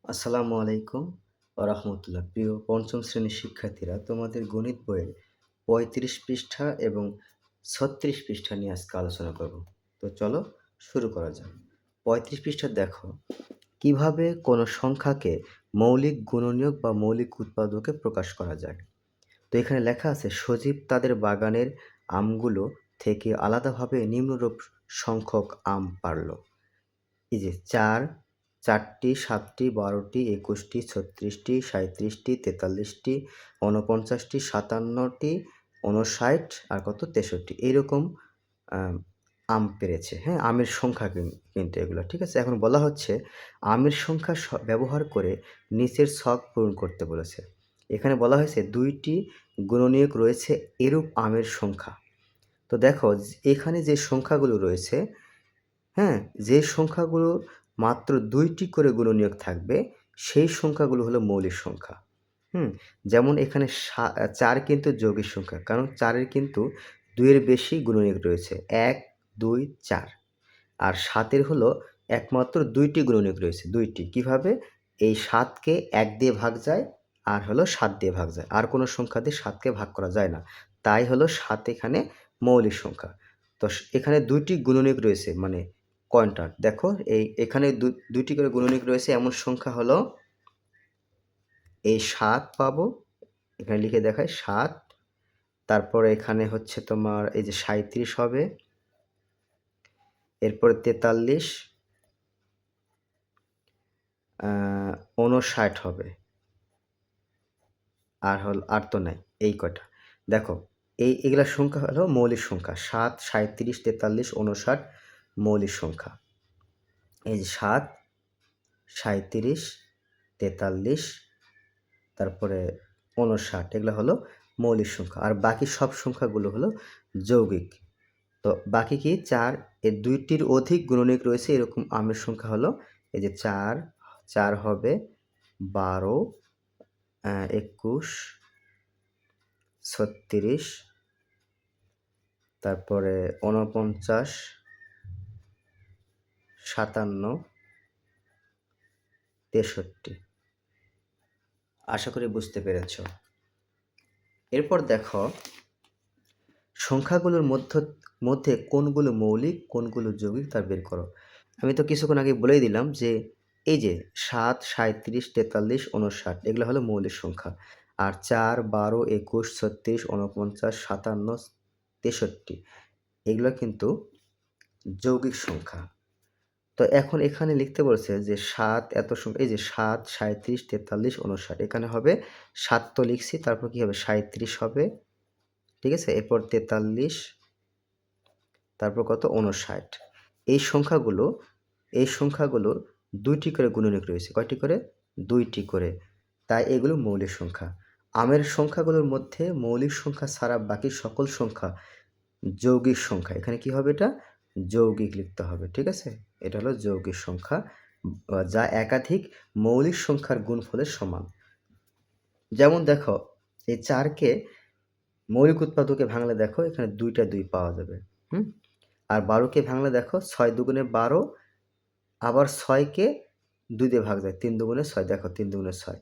আসসালামু আলাইকুম ওয়া রাহমাতুল্লাহ। প্রিয় পঞ্চম শ্রেণীর শিক্ষার্থীরা, তোমাদের গণিত বইয়ের ৩৫ পৃষ্ঠা এবং ৩৬ পৃষ্ঠা নিয়ে আজকে আলোচনা করব। তো চলো শুরু করা যাক। ৩৫ পৃষ্ঠা দেখো, কিভাবে কোনো সংখ্যাকে মৌলিক গুণনীয়ক বা মৌলিক উৎপাদকে প্রকাশ করা যায়। তো এখানে লেখা আছে, সজীব তাদের বাগানের আমগুলো থেকে আলাদাভাবে নিম্নরূপ সংখ্যক আম পারল। এই যে ৪, ৪টি, ৭টি, ১২টি, ২১টি, ৩৬টি, ৩৭টি, ৪৩টি, ৪৯টি, ৫৭টি, ৫৯ আর কত ৬৩ এইরকম আম পেড়েছে। হ্যাঁ, আমের সংখ্যা কিন্তু এগুলো, ঠিক আছে? এখন বলা হচ্ছে আমের সংখ্যা ব্যবহার করে নিচের ছক পূরণ করতে বলেছে। এখানে বলা হয়েছে ২টি গুণনীয়ক রয়েছে এরূপ আমের সংখ্যা। তো দেখো এখানে যে সংখ্যাগুলো রয়েছে, হ্যাঁ, যে সংখ্যাগুলোর মাত্র ২টি করে গুণনীয়ক থাকবে সেই সংখ্যাগুলো হলো মৌলিক সংখ্যা। যেমন এখানে ৪ কিন্তু যৌগিক সংখ্যা, কারণ ৪ এর কিন্তু ২ এর বেশি গুণনীয়ক রয়েছে, ১, ২, ৪। আর ৭ এর হলো একমাত্র ২টি গুণনীয়ক রয়েছে, ২টি। কিভাবে? এই ৭কে ১ দিয়ে ভাগ যায় আর হলো ৭ দিয়ে ভাগ যায়। আর কোনো সংখ্যা দিয়ে ৭কে ভাগ করা যায় না। তাই হলো ৭ এখানে মৌলিক সংখ্যা। তো এখানে ২টি গুণনীয়ক রয়েছে, মানে কোয়ান্টার। দেখো এখানে ২টি করে গুণনীয়ক রয়েছে, এমন সংখ্যা হলো এই ৭ পাবো, এখানে লিখে দেখাই ৭। তারপরে এখানে হচ্ছে তোমার এই যে ৩৭ হবে, এরপরে ৪৩, ৫৯ হবে, আর তো নাই, এই কয়টা। দেখো এগুলা সংখ্যা হলো মৌলিক সংখ্যা। ৭, ৩৭, ৪৩, ৫৯ মৌলিক সংখ্যা। এই যে ৭, ৩৭, ৪৩, তারপরে ৫৯, এগুলো হলো মৌলিক সংখ্যা। আর বাকি সব সংখ্যাগুলো হলো যৌগিক। তো বাকি কি ৪, এর ২টির অধিক গুণনীয়ক রয়েছে এরকম আমের সংখ্যা হলো এই যে ৪, ৪ হবে, ১২, ২১, ৩৬, তারপরে ৪৯, ৫৭, ৬৩। আশা করি বুঝতে পেরেছ। এরপর দেখো সংখ্যাগুলোর মধ্যে কোনগুলো মৌলিক কোনগুলো যৌগিক তা বের করো। আমি তো কিছুক্ষণ আগে বলেই দিলাম যে এই যে ৭, ৩৭, ৪৩, ৫৯ এগুলো হলো মৌলিক সংখ্যা। আর ৪, ১২, ২১, ৩৬, ৪৯, ৫৭, ৬৩ এগুলো কিন্তু যৌগিক সংখ্যা। তো এখন এখানে লিখতে বলছে যে ৭ এত সংখ্যা, এই যে ৭, ৩৭, ৪৩, ৫৯ এখানে হবে ৭ তো লিখছি, তারপর কি হবে ৩৭ হবে, ঠিক আছে? এরপর ৪৩, তারপর কত ৫৯। এই সংখ্যাগুলোর ২টি করে গুণনীয়ক রয়েছে। কয়টি করে? ২টি করে। তাই এগুলো মৌলিক সংখ্যা। আমের সংখ্যাগুলোর মধ্যে মৌলিক সংখ্যা ছাড়া বাকি সকল সংখ্যা যৌগিক সংখ্যা। এখানে কি হবে, এটা যৌগিক লিখতে হবে, ঠিক আছে? এটা হলো যৌগিক সংখ্যা, যা একাধিক মৌলিক সংখ্যার গুণফলের সমান। যেমন দেখো এই ৪কে মৌলিক উৎপাদকে ভাঙলে দেখো এখানে ২টা ২ পাওয়া যাবে। আর ১২কে ভাঙলে দেখো ৬ দুগুণে ১২, আবার ৬কে ২ দিয়ে ভাগ যায়, ৩ দুগুণে ৬, দেখো ৩ দুগুণে ৬।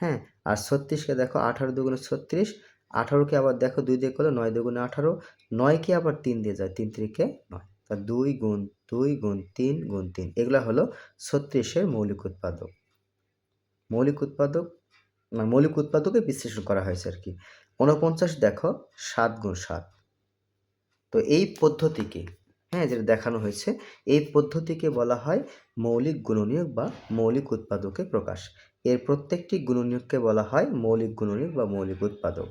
হ্যাঁ, আর ৩৬কে দেখো ১৮ দুগুণে ৩৬, ১৮কে আবার দেখো ২ দিয়ে করলে ৯ দুগুণে ১৮, ৯কে আবার ৩ দিয়ে যায়, ৩ ৩কে ৯। তা ২ গুণ ২ গুণ ৩ গুণ ৩ এগুলা হলো ৩৬-এর মৌলিক উৎপাদক। মৌলিক উৎপাদকে বিশ্লেষণ করা হয়েছে আর কি। ৪৯ দেখো ৭ গুণ ৭। তো এই পদ্ধতিকে, যেটা দেখানো হয়েছে, এই পদ্ধতিকে বলা হয় মৌলিক গুণনীয়ক বা মৌলিক উৎপাদকে প্রকাশ। এর প্রত্যেকটি গুণনীয়ককে বলা হয় মৌলিক গুণনীয়ক বা মৌলিক উৎপাদক।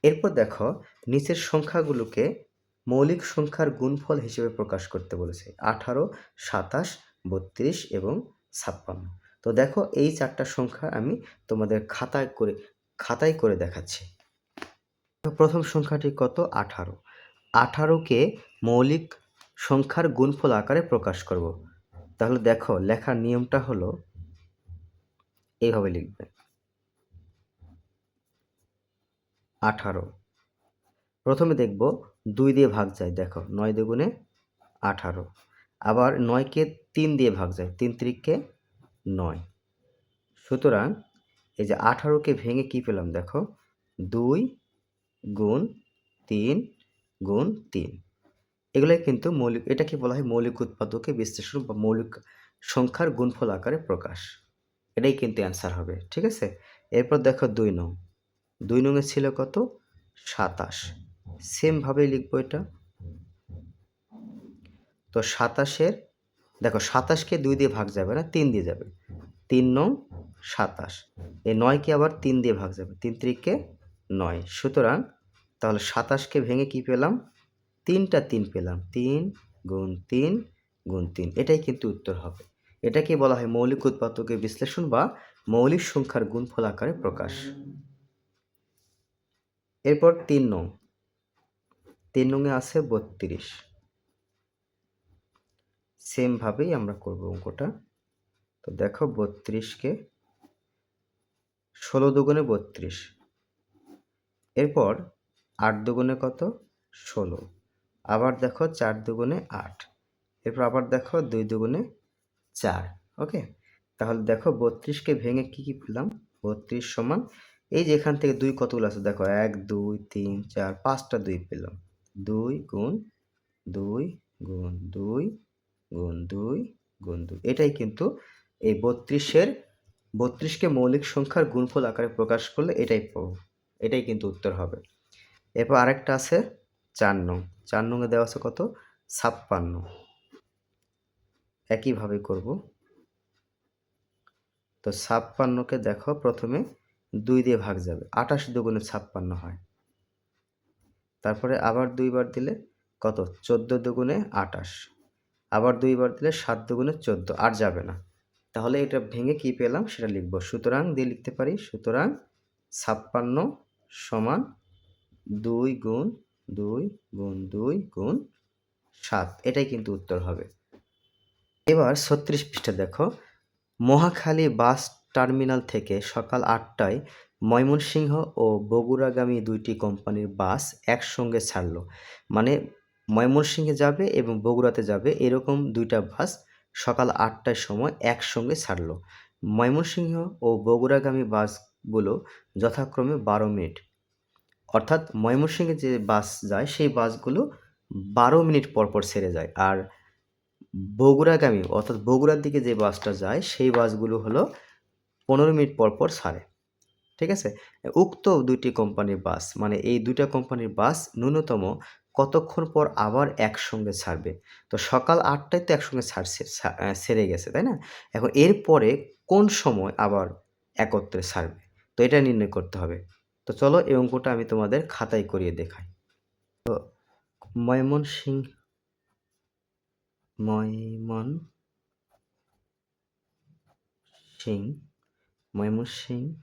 এরপর দেখো নিচের সংখ্যাগুলোকে মৌলিক সংখ্যার গুণফল হিসেবে প্রকাশ করতে বলেছে, ১৮, ২৭, ৩২ এবং ৫৬। তো দেখো এই ৪টা সংখ্যা আমি তোমাদের খাতায় করে দেখাচ্ছি। প্রথম সংখ্যাটি কত? ১৮। ১৮কে মৌলিক সংখ্যার গুণফল আকারে প্রকাশ করব। তাহলে দেখো লেখার নিয়মটা হলো এইভাবে লিখবে, ১৮ প্রথমে দেখব ২ দিয়ে ভাগ যায়, দেখো ৯ দুগুণে ১৮, আবার ৯কে ৩ দিয়ে ভাগ যায়, ৩ তিরিকে 9। সুতরাং এই যে 18কে ভেঙে কি পেলাম দেখো, 2 গুণ 3 গুণ 3। এগুলাই কিন্তু মৌলিক, এটাকে বলা হয় মৌলিক উৎপাদকে বিশ্লেষণ বা মৌলিক সংখ্যার গুণফল আকারে প্রকাশ। এটাই কিন্তু অ্যান্সার হবে, ঠিক আছে। এরপর দেখো 2 নং, 2 নংয়ে ছিল কত, 27। সেমভাবেই লিখবো এটা। তো 27-এর দেখো 27কে 2 দিয়ে ভাগ যাবে না, 3 দিয়ে যাবে। 3 নং 27, এই 9কে আবার 3 দিয়ে ভাগ যাবে, 3 3-কে 9। সুতরাং তাহলে 27কে ভেঙে কি পেলাম, 3টা 3 পেলাম, 3 গুণ 3 গুণ 3। এটাই কিন্তু উত্তর হবে। এটাকে বলা হয় মৌলিক উৎপাদকের বিশ্লেষণ বা মৌলিক সংখ্যার গুণফল আকারে প্রকাশ। এরপর 3 নং, 3 নংয়ে আছে 32। সেমভাবেই আমরা করব অঙ্কটা। তো দেখো 32-কে 16 দুগুণে 32, এরপর 8 দুগুণে কত, 16, আবার দেখো 4 দুগুণে 8, এরপর আবার দেখো 2 দুগুণে 4। ওকে, তাহলে দেখো 32-কে ভেঙে কি কি পেলাম, 32 সমান এই যে এখান থেকে 2 কতগুলো আছে দেখো, 1 2 3 4 5টা 2 পেলাম, 2 গুণ 2 গুণ 2 গুণ 2 গুণ 2। এটাই কিন্তু এই 32-কে মৌলিক সংখ্যার গুণফল আকারে প্রকাশ করলে এটাই পাবো, এটাই কিন্তু উত্তর হবে। এরপর আরেকটা আছে 4 নং, 4 নংয়ে দেওয়া আছে কত, 56। একইভাবে করব। তো 56-কে দেখো প্রথমে 2 দিয়ে ভাগ যাবে, 28 দুগুণে 56 হয়। তারপরে আবার 2 বার দিলে কত, 14 দুগুণে 28, আবার 2 বার দিলে 7 দুগুণে 14, আর যাবে না। তাহলে এটা ভেঙে কি পেলাম সেটা লিখব। সুতরাং দিয়ে লিখতে পারি, সুতরাং 56 সমান 2 গুণ 2 গুণ 2 গুণ 7। এটাই কিন্তু উত্তর হবে। এবার 36 পৃষ্ঠা দেখো, মহাখালী বাস টার্মিনাল থেকে সকাল 8টায় ময়মনসিংহ ও বগুড়াগামী 2টি কোম্পানির বাস একসঙ্গে ছাড়লো। মানে ময়মনসিংহে যাবে এবং বগুড়াতে যাবে এরকম 2টা বাস সকাল 8টার সময় একসঙ্গে ছাড়লো। ময়মনসিংহ ও বগুড়াগামী বাসগুলো যথাক্রমে 12 মিনিট, অর্থাৎ ময়মনসিংহে যে বাস যায় সেই বাসগুলো 12 মিনিট পর পর ছেড়ে যায়, আর বগুড়াগামী অর্থাৎ বগুড়ার দিকে যে বাসটা যায় সেই বাসগুলো হলো 15 মিনিট পর পর ছাড়ে, ঠিক আছে। উক্ত 2টি কোম্পানির বাস, মানে এই 2টা কোম্পানির বাস ন্যূনতম কতক্ষণ পর আবার একসঙ্গে ছাড়বে। তো সকাল 8টায় তো একসঙ্গে ছেড়ে গেছে, তাই না। এখন এরপরে কোন সময় আবার একত্রে ছাড়বে, তো এটা নির্ণয় করতে হবে। তো চলো এই অঙ্কটা আমি তোমাদের খাতায় করিয়ে দেখাই। তো ময়মনসিংহ ময়মনসিংহগামী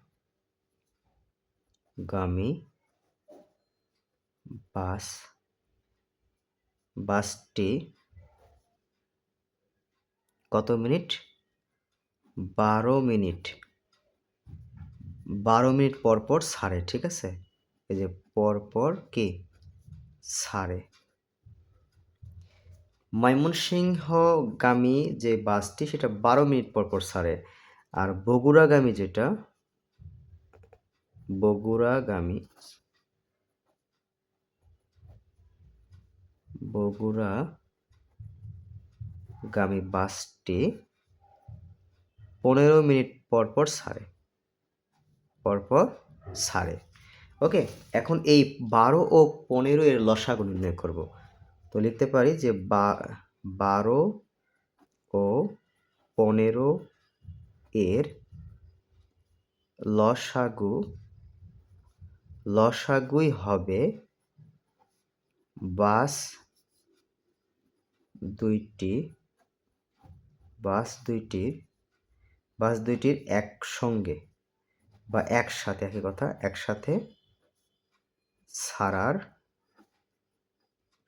বাসটি কত মিনিট, 12 মিনিট, 12 মিনিট পর পর ছাড়ে, ঠিক আছে। এই যে পর পর কি ছাড়ে। ময়মনসিংহগামী যে বাসটি সেটা 12 মিনিট পর পর ছাড়ে, আর বগুড়াগামী যেটা, বগুড়াগামী বাসটি 15 মিনিট পর পর ছাড়ে। ওকে, এখন এই 12 ও 15 এর লসাগু নির্ণয় করব। তো লিখতে পারি যে 12 ও 15 এর লসাগুই হবে বাস দুইটির একসঙ্গে বা একসাথে, একই কথা, একসাথে ছাড়ার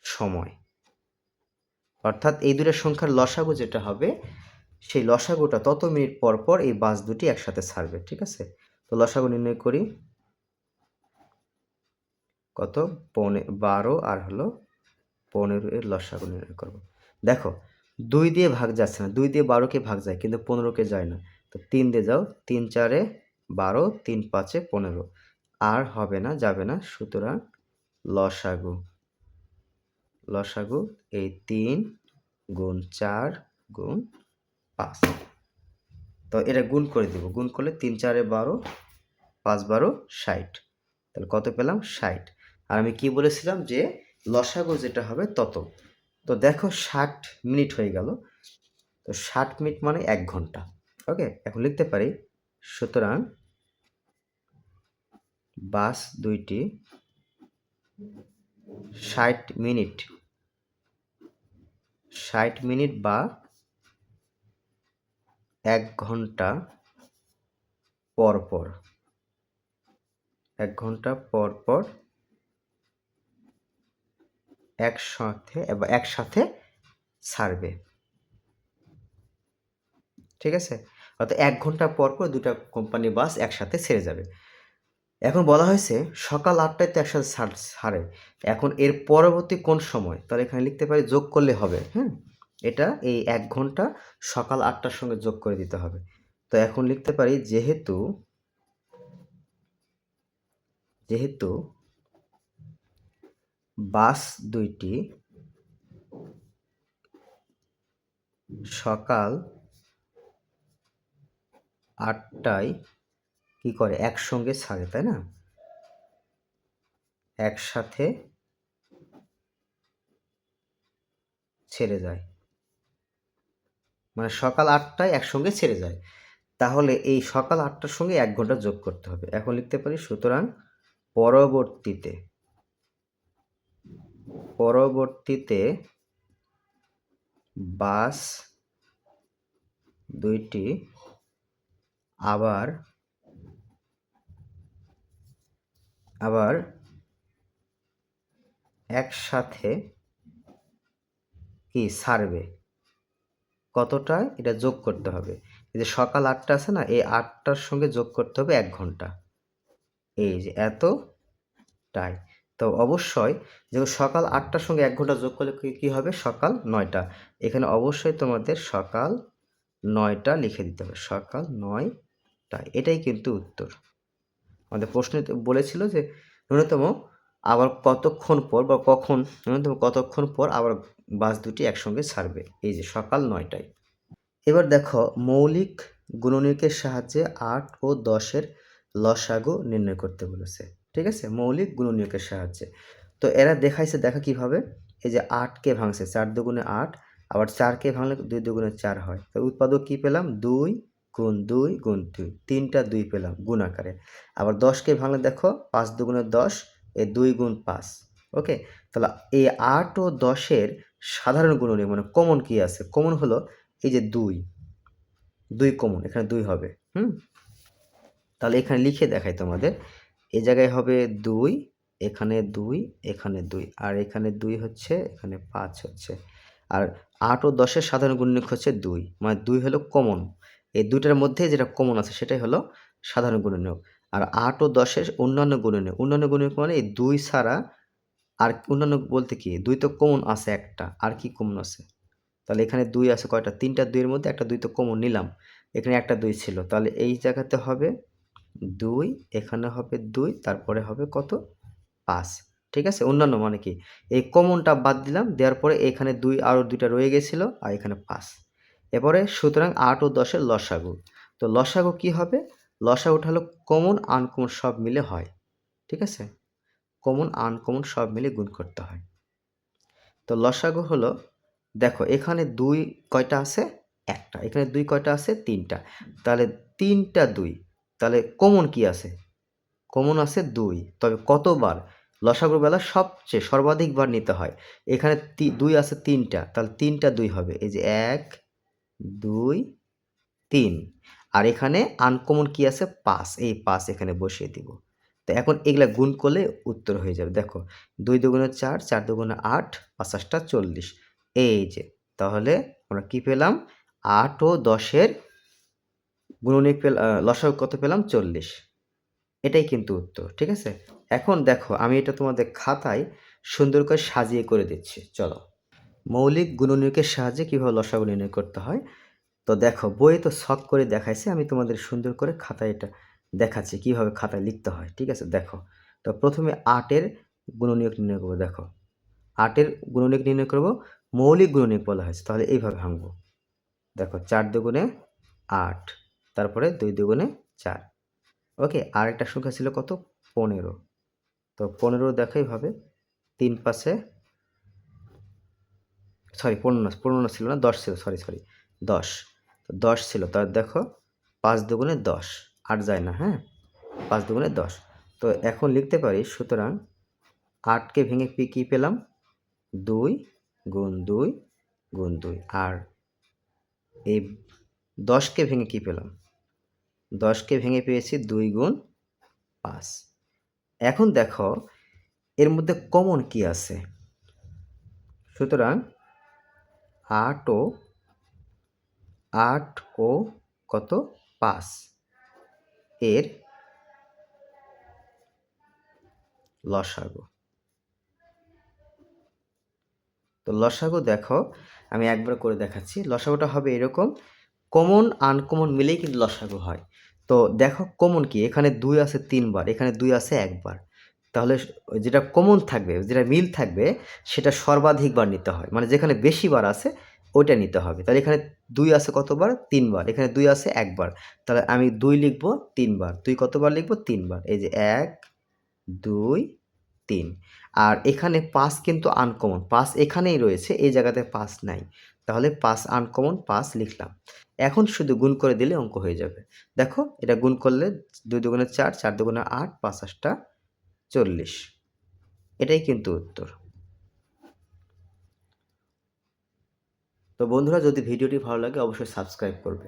সময়। অর্থাৎ এই দুইটা সংখ্যার লসাগু যেটা হবে সেই লসাগুটা তত মিনিট পর পর এই বাস দুটি একসাথে ছাড়বে, ঠিক আছে। তো লসাগু নির্ণয় করি, কত, 12 আর হলো 15 এর লসাগু নির্ণয় করব। দেখো 2 দিয়ে ভাগ যাচ্ছে না, 2 দিয়ে 12কে ভাগ যায় কিন্তু 15কে যায় না। তো তো 3 দিয়ে যাও, 3 4 12, 3 5 15, আর হবে না, যাবে না, সুতরাং লসাগু লসাগু এই 3 গুণ 4 গুণ 5। তো এটা গুণ করে দিব, গুণ করলে 3 4 12, 5 12 60, তাহলে কত পেলাম 60। আর আমি কি বলেছিলাম যে লসাগু যেটা হবে তত। তো দেখো 60 মিনিট হয়ে গেল, তো 60 মিনিট মানে 1 ঘন্টা। ওকে, এখন লিখতে পারি সুতরাং বাস দুইটি 60 মিনিট 60 মিনিট বা 1 ঘন্টা পর পর 1 ঘন্টা পর পর একসাথে ছাড়বে। ঠিক আছে, অর্থাৎ 1 ঘন্টা পর পর দুটা কোম্পানি বাস একসাথে ছেড়ে যাবে। এখন বলা হয়েছে সকাল 8টায় তো একসাথে ছাড়ে, এখন এর পরবর্তী কোন সময়, তাহলে এখানে লিখতে পারি যোগ করলে হবে। হ্যাঁ, এটা এই 1 ঘন্টা সকাল 8টার সঙ্গে যোগ করে দিতে হবে। তো এখন লিখতে পারি যেহেতু বাস দুইটি সকাল 8টায় কি করে একসঙ্গে ছাড়ে, তাই না, একসাথে ছেড়ে যায়, মানে সকাল 8টায় একসঙ্গে ছেড়ে যায়, তাহলে এই সকাল 8টার সঙ্গে 1 ঘন্টা যোগ করতে হবে। এখন লিখতে পারি সুতরাং পরবর্তীতে বাস দুইটি আবার একসাথে কি ছাড়বে, কতটায় এটা যোগ করতে হবে। এই যে সকাল 8টা আছে না, এই 8টার সঙ্গে যোগ করতে হবে 1 ঘন্টা, এই যে এতটাই। তো অবশ্যই যে সকাল 8টার সঙ্গে 1 ঘন্টা যোগ করলে কি হবে, সকাল 9টা। এখানে অবশ্যই তোমাদের সকাল 9টা লিখে দিতে হবে, সকাল 9টা। এটাই কিন্তু উত্তর। আমাদের প্রশ্নে বলেছিল যে ন্যূনতম আবার কতক্ষণ পর বা কখন, ন্যূনতম কতক্ষণ পর আবার বাস দুটি একসঙ্গে ছাড়বে, এই যে সকাল 9টায়। এবার দেখো মৌলিক গুণনীয়কের সাহায্যে 8 ও 10-এর লসাগু নির্ণয় করতে বলেছে। ঠিক আছে, মৌলিক গুণনীয়কের সাহায্যে। তো এরা দেখাইছে, দেখা কিভাবে, এই যে 8কে ভাঙছে, 4 দুগুণে 8, আবার 4কে ভাঙলে 2 দুগুণে 4 হয়। তো উৎপাদক কি পেলাম, 2 গুণ 2 গুণ 2, 3টা 2 পেলাম গুণ আকারে। আবার 10কে ভাঙলে দেখো 5 দুগুণে 10, এই 2 গুণ 5। ওকে, তাহলে এই 8 ও 10-এর সাধারণ গুণনীয়ক মানে কমন কি আছে, কমন হলো এই যে 2 কমন, এখানে 2 হবে। তাহলে এখানে লিখে দেখাই তোমাদের, এই জায়গায় হবে 2, এখানে 2, এখানে 2, আর এখানে 2 হচ্ছে, এখানে 5 হচ্ছে। আর 8 ও 10-এর সাধারণ গুণনীয়ক হচ্ছে 2, মানে 2 হলো কমন। এই দুইটার মধ্যে যেটা কমন আছে সেটাই হলো সাধারণ গুণনীয়ক। আর 8 ও 10-এর অন্যান্য গুণনীয়ক মানে এই 2 ছাড়া আর অন্যান্য বলতে কি, 2 তো কমন আছে একটা, আর কি কমন আছে, তাহলে এখানে 2 আছে কয়টা, 3টা 2 এর মধ্যে একটা 2 তো কমন নিলাম, এখানে একটা 2 ছিল, তাহলে এই জায়গাতে হবে 2, এখানে হবে 2, তারপরে হবে কত, 5। ঠিক আছে, অন্যান্য মানে কি, এই কমনটা বাদ দিলাম, দেওয়ার পরে এখানে 2 আরও 2টা রয়ে গেছিল, আর এখানে 5। এরপরে সুতরাং 8 ও 10-এর লসাগু। তো লসাগু কি হবে, লসাগুটা হলো কমন আনকমন সব মিলে হয়। ঠিক আছে, কমন আনকমন সব মিলে গুণ করতে হয়। তো লসাগু হলো, দেখো এখানে 2 কয়টা আছে, একটা, এখানে 2 কয়টা আছে, 3টা, তাহলে 3টা 2, তাহলে কমন কি আছে, কমন আছে 2, তবে কতবার, লসাগুর বেলা সর্বাধিকবার নিতে হয়। এখানে 2 আছে 3টা, তাহলে 3টা 2 হবে, এই যে 1 2 3, আর এখানে আনকমন কি আছে 5, এই 5 এখানে বসিয়ে দিব। তো এখন এগুলা গুণ করলে উত্তর হয়ে যাবে, দেখো 2 দুগুণে 4, 4 দুগুণে 8, 5 8 40, এই যে, তাহলে আমরা কি পেলাম, 8 ও 10-এর গুণনীয়ক লসাগু কত পেলাম, 40। এটাই কিন্তু উত্তর। ঠিক আছে, এখন দেখো আমি এটা তোমাদের খাতায় সুন্দর করে সাজিয়ে করে দিচ্ছি। চলো, মৌলিক গুণনীয়কের সাহায্যে কীভাবে লসাগু নির্ণয় করতে হয়। তো দেখো বইয়ে তো শখ করে দেখাইছে, আমি তোমাদের সুন্দর করে খাতায় এটা দেখাচ্ছি কীভাবে খাতায় লিখতে হয়, ঠিক আছে? দেখো, তো প্রথমে ৮ এর গুণনীয়ক নির্ণয় করবো। দেখো ৮ এর গুণনীয়ক নির্ণয় করবো, মৌলিক গুণনীয়ক বলা হয়েছে, তাহলে এইভাবে ভাঙবো। দেখো ৪ দুগুণে ৮, তারপরে ২ দুগুণে ৪। ওকে, আর একটা সংখ্যা ছিল কত? ১৫। তো ১৫ দেখো এইভাবে ৩ পাশে, সরি ১৫ ছিল না, ১০ ছিল, সরি ১০। তো ১০ ছিল, তাহলে দেখো ৫ দুগুণে ১০, ৮ যায় না, হ্যাঁ? ৫ দুগুণে ১০। তো এখন লিখতে পারি, সুতরাং ৮কে ভেঙে কী পেলাম? ২ গুণ ২ গুণ ২। আর এই ১০কে ভেঙে কী পেলাম? ১০কে ভেঙে পেয়েছি ২ গুণ ৫। এখন দেখো এর মধ্যে কমন কি আছে? সুতরাং ৮ ও কত? ৫ এর লসাগু। তো লসাগু দেখো, আমি একবার করে দেখাচ্ছি। লসাগুটা হবে এরকম, কমন আনকমন মিলেই কিন্তু লসাগু হয়। তো দেখো কমন কি? এখানে ২ আছে ৩ বার, এখানে ২ আছে ১ বার। তাহলে যেটা কমন থাকবে, যেটা মিল থাকবে, সেটা সর্বাধিক বার নিতে হয়। মানে যেখানে বেশি বার আছে ওইটা নিতে হবে। তাহলে এখানে ২ আছে কতবার? ৩ বার। এখানে ২ আছে ১ বার। তাহলে আমি ২ লিখব ৩ বার। ২ কতবার লিখব? ৩ বার। এই যে ১, ২, ৩। আর এখানে ৫ কিন্তু আনকমন। ৫ এখানেই রয়েছে, এই জায়গাতে ৫ নাই। তাহলে ৫ আনকমন, ৫ লিখলাম। এখন শুধু গুণ করে দিলে অঙ্ক হয়ে যাবে। দেখো এটা গুণ করলে ২ দুগুণে ৪, ৪ দুগুণে ৮, ৫ ৮টা ৪০। এটাই কিন্তু উত্তর। তো বন্ধুরা, যদি ভিডিওটি ভালো লাগে অবশ্যই সাবস্ক্রাইব করবে।